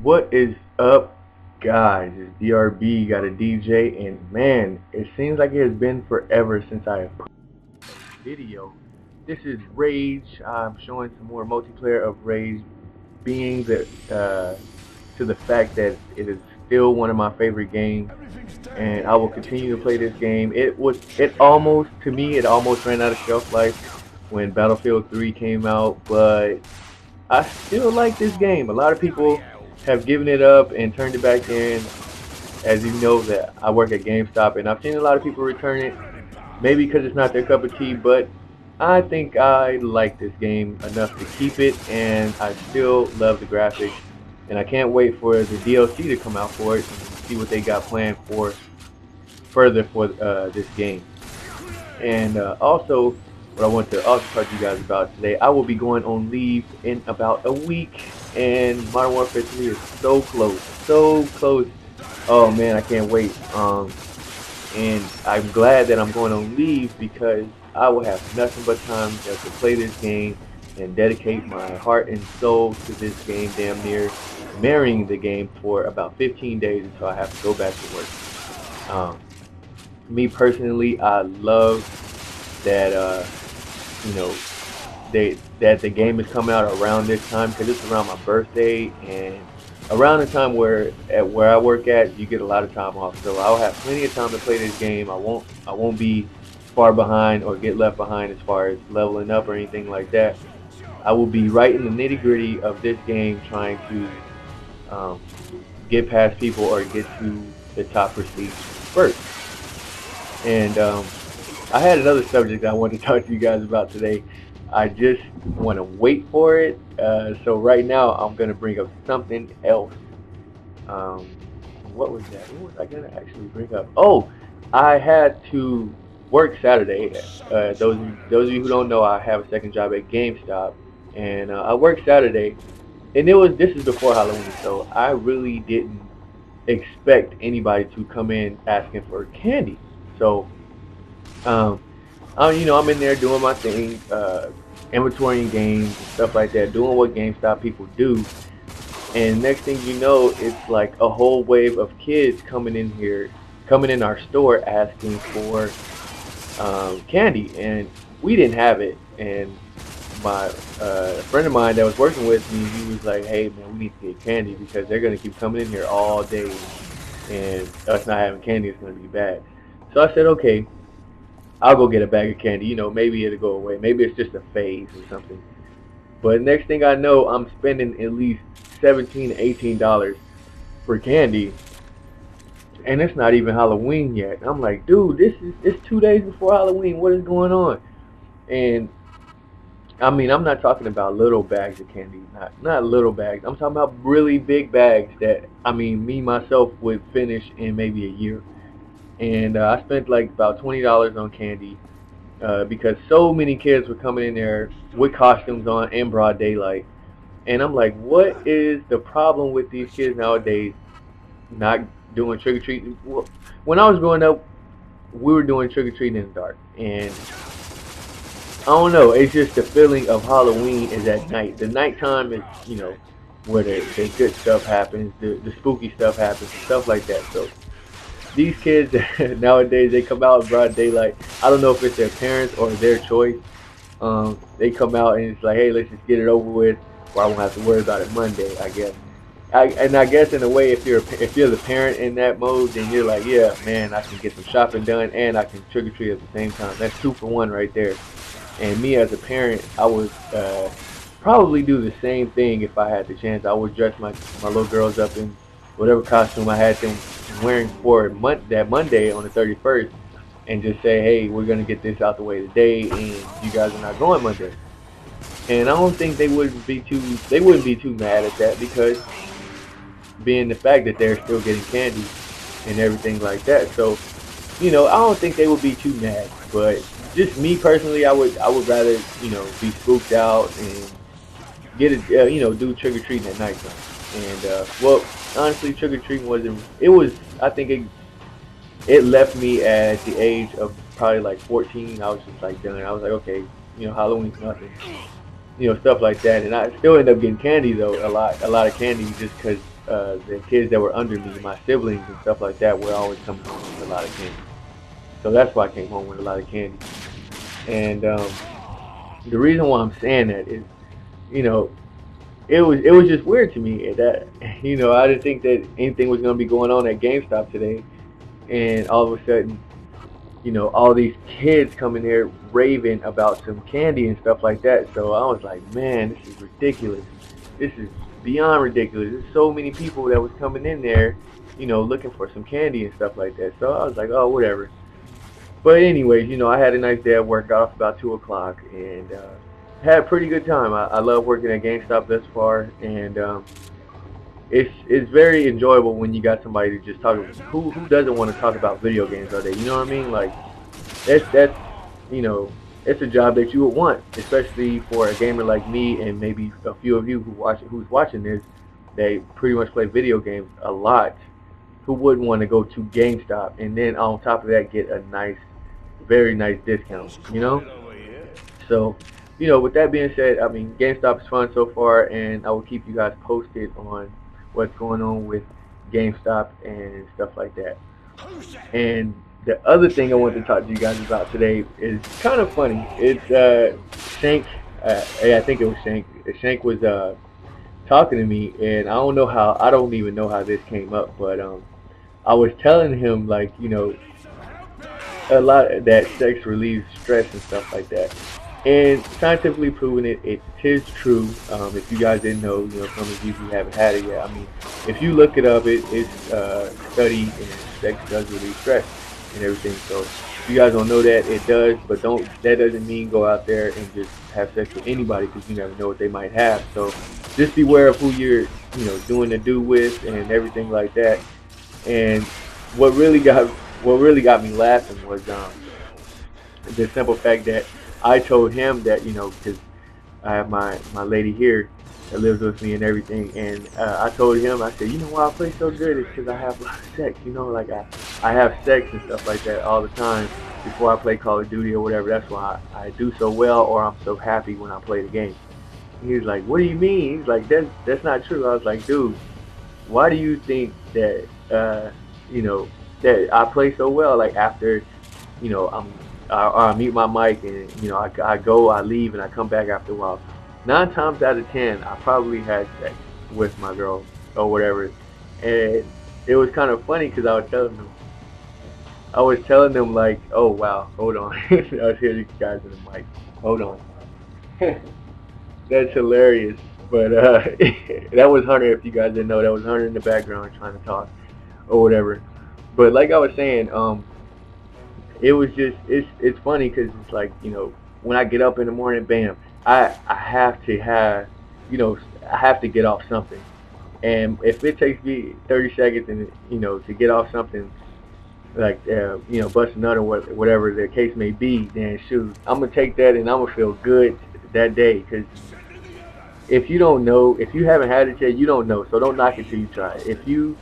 What is up, guys? It's DRB, got a DJ, and man, it seems like it has been forever since I have put a video. This is Rage. I'm showing some more multiplayer of Rage, being to the fact that it is still one of my favorite games, and I will continue to play this game. It almost ran out of shelf life when Battlefield 3 came out, but I still like this game. A lot of people have given it up and turned it back in. As you know, that I work at GameStop, and I've seen a lot of people return it. Maybe because it's not their cup of tea, but I think I like this game enough to keep it, and I still love the graphics. And I can't wait for the DLC to come out for it and see what they got planned for further for this game. And also, what I want to also talk to you guys about today, I will be going on leave in about a week, and Modern Warfare 3 is so close, so close. Oh man, I can't wait. And I'm glad that I'm going on leave because I will have nothing but time just to play this game and dedicate my heart and soul to this game, damn near marrying the game for about 15 days until I have to go back to work. Me personally, I love that you know that the game is coming out around this time because it's around my birthday and around the time where I work at, you get a lot of time off. So I'll have plenty of time to play this game. I won't be far behind or get left behind as far as leveling up or anything like that. I will be right in the nitty gritty of this game, trying to get past people or get to the top prestige first. And I had another subject I wanted to talk to you guys about today. I just want to wait for it. So right now I'm going to bring up something else. What was that? What was I going to actually bring up? Oh, I had to work Saturday. Those of you who don't know, I have a second job at GameStop, and I worked Saturday. And this is before Halloween, so I really didn't expect anybody to come in asking for candy. So I'm in there doing my thing, inventorying games and stuff like that, doing what GameStop people do. And next thing you know, it's like a whole wave of kids coming in our store asking for candy, and we didn't have it. And my friend of mine that was working with me, he was like, "Hey man, we need to get candy because they're gonna keep coming in here all day, and us not having candy is gonna be bad." So I said, "Okay, I'll go get a bag of candy. Maybe it'll go away. Maybe it's just a phase or something." But next thing I know, I'm spending at least $17, $18 for candy, and it's not even Halloween yet. I'm like, dude, it's 2 days before Halloween. What is going on? And I mean, I'm not talking about little bags of candy, not little bags. I'm talking about really big bags that me myself would finish in maybe a year. And I spent like about $20 on candy because so many kids were coming in there with costumes on in broad daylight. And I'm like, what is the problem with these kids nowadays not doing trick or treating? Well, when I was growing up, we were doing trick or treating in the dark, and I don't know. It's just the feeling of Halloween is at night. The nighttime is, where the good stuff happens, the spooky stuff happens, and stuff like that. So these kids nowadays, they come out in broad daylight. I don't know if it's their parents or their choice. They come out and it's like, hey, let's just get it over with, or I won't have to worry about it Monday, I guess. I guess in a way, if you're the parent in that mode, then you're like, yeah, man, I can get some shopping done and I can trick or treat at the same time. That's 2 for 1 right there. And me as a parent, I would probably do the same thing if I had the chance. I would dress my little girls up in whatever costume I had them wearing for that Monday on the 31st, and just say, hey, we're gonna get this out the way today, and you guys are not going Monday. And I don't think they wouldn't be too mad at that, because being the fact that they're still getting candy and everything like that. So I don't think they would be too mad. But just me personally, I would rather be spooked out and get it do trick or treating at night time. And well, honestly, trick or treating I think it left me at the age of probably like 14. I was just like done. I was like, okay, Halloween's nothing, stuff like that. And I still end up getting candy though, a lot of candy, just because the kids that were under me, my siblings and stuff like that, were always coming home with a lot of candy. So that's why I came home with a lot of candy. And the reason why I'm saying that is, you know, it was just weird to me that I didn't think that anything was gonna be going on at GameStop today, and all of a sudden, all these kids coming here raving about some candy and stuff like that. So I was like, man, this is ridiculous. This is beyond ridiculous. There's so many people that was coming in there, looking for some candy and stuff like that. So I was like, oh, whatever. But anyways, I had a nice day at work. Got off about 2 o'clock and had a pretty good time. I love working at GameStop thus far, and it's very enjoyable when you got somebody to just talk. Who doesn't want to talk about video games all day? You know what I mean? Like that's it's a job that you would want, especially for a gamer like me and maybe a few of you who's watching this. They pretty much play video games a lot. Who wouldn't want to go to GameStop and then on top of that get a nice, very nice discount? So, with that being said, I mean, GameStop is fun so far, and I will keep you guys posted on what's going on with GameStop and stuff like that. And the other thing I want to talk to you guys about today is kind of funny. It's Shank. Yeah, I think it was Shank. Shank was talking to me, and I don't know how. I don't even know how this came up, but I was telling him, like, a lot that sex relieves stress and stuff like that. And scientifically proven it is true. If you guys didn't know, some of you who haven't had it yet, I mean, if you look it up, it's studied, and sex does relieve stress and everything. So if you guys don't know that, it does, but that doesn't mean go out there and just have sex with anybody, because you never know what they might have. So just beware of who you're, doing the do with and everything like that. And what really got me laughing was the simple fact that I told him that, because I have my lady here that lives with me and everything, and I told him, I said, why I play so good is because I have a lot of sex, like I have sex and stuff like that all the time before I play Call of Duty or whatever. That's why I do so well, or I'm so happy when I play the game. And he was like, what do you mean? He's like, that's not true. I was like, dude, why do you think that, that I play so well? Like after, I mute my mic and I go, I leave, and I come back after a while. 9 times out of 10, I probably had sex with my girl or whatever, and it was kind of funny because I was telling them like, oh wow, hold on, I was hearing you guys in the mic. Hold on, that's hilarious. But that was Hunter. If you guys didn't know, that was Hunter in the background trying to talk or whatever. But like I was saying, it was just it's funny because it's like when I get up in the morning, bam, I have to have I have to get off something, and if it takes me 30 seconds and to get off something like bust a nut or whatever the case may be, then shoot, I'm gonna take that and I'm gonna feel good that day. Because if you don't know, if you haven't had it yet, you don't know. So don't knock it till you try it. If you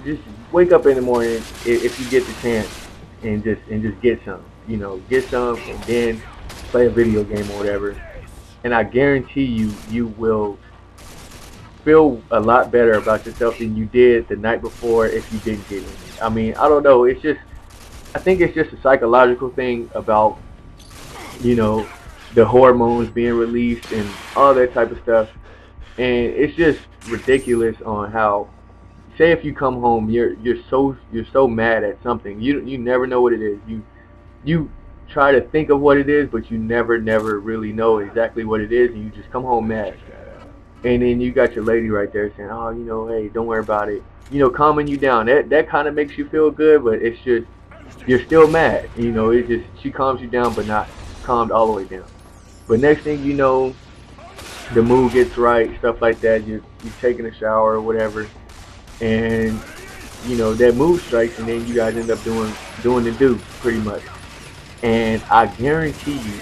just wake up in the morning, if you get the chance, and just get some, get some, and then play a video game or whatever, and I guarantee you will feel a lot better about yourself than you did the night before if you didn't get it. I mean, I don't know. I think it's just a psychological thing about the hormones being released and all that type of stuff, and it's just ridiculous on how. Say if you come home, you're so mad at something. You never know what it is. You try to think of what it is, but you never really know exactly what it is, and you just come home mad. And then you got your lady right there saying, oh, hey, don't worry about it. Calming you down. That kind of makes you feel good, but it's just you're still mad. It just she calms you down, but not calmed all the way down. But next thing you know, the mood gets right, stuff like that. You're taking a shower or whatever. And that mood strikes, and then you guys end up doing the do pretty much. And I guarantee you,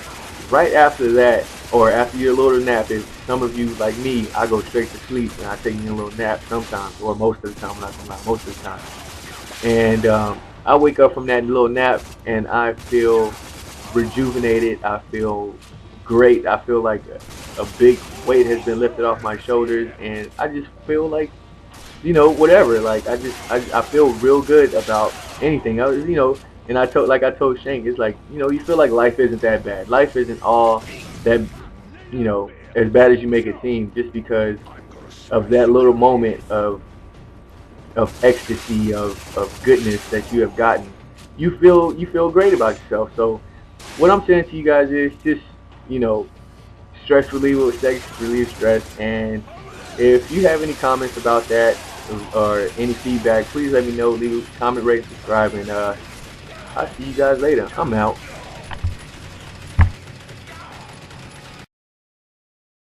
right after that, or after your little nap, if some of you like me, I go straight to sleep and I take me a little nap sometimes, or most of the time. I'm not talking about most of the time. And I wake up from that little nap and I feel rejuvenated. I feel great. I feel like a big weight has been lifted off my shoulders, and I just feel like whatever. Like I feel real good about anything. And I told Shank, it's like, you feel like life isn't that bad. Life isn't all that, as bad as you make it seem, just because of that little moment of ecstasy, of goodness that you have gotten. You feel great about yourself. So what I'm saying to you guys is just, you know, stress reliever with sex relieve stress. And if you have any comments about that or any feedback, please let me know. Leave a comment, rate, subscribe, and I'll see you guys later. I'm out.